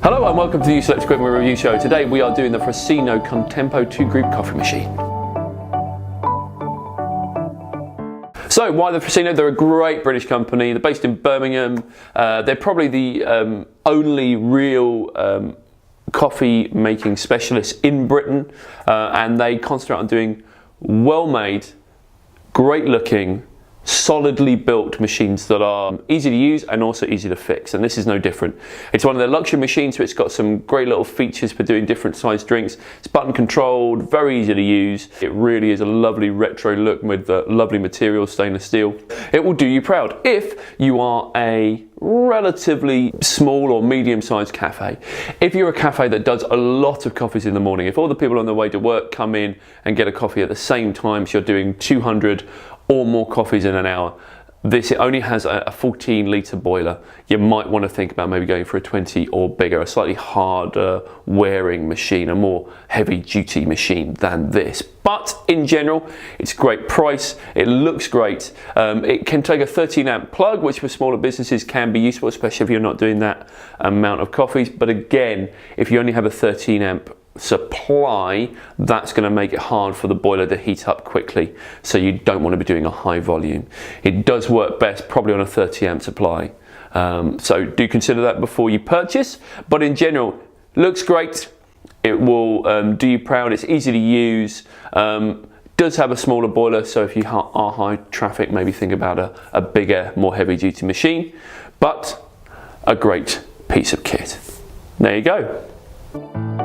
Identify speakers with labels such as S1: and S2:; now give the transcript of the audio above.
S1: Hello and welcome to the Select Equipment Review Show. Today we are doing the Fracino Contempo 2-group coffee machine. So why the Fracino? They're a great British company. They're based in Birmingham. They're probably the only real coffee making specialists in Britain, and they concentrate on doing well-made, great looking, solidly built machines that are easy to use and also easy to fix, and this is no different. It's one of their luxury machines, so it's got some great little features for doing different sized drinks. It's button controlled, very easy to use. It really is a lovely retro look with the lovely material, stainless steel. It will do you proud if you are a relatively small or medium-sized cafe. If you're a cafe that does a lot of coffees in the morning, if all the people on their way to work come in and get a coffee at the same time, so you're doing 200 or more coffees in an hour, it only has a 14-litre boiler. You might want to think about maybe going for a 20 or bigger, a slightly harder wearing machine, a more heavy-duty machine than this. But in general, it's a great price. It looks great. It can take a 13-amp plug, which for smaller businesses can be useful, especially if you're not doing that amount of coffees. But again, if you only have a 13-amp supply, that's going to make it hard for the boiler to heat up quickly, so you don't want to be doing a high volume. It does work best probably on a 30-amp supply, so do consider that before you purchase. But in general, looks great. It will do you proud. It's easy to use. Does have a smaller boiler, so if you are high traffic, maybe think about a bigger, more heavy-duty machine, but a great piece of kit. There you go.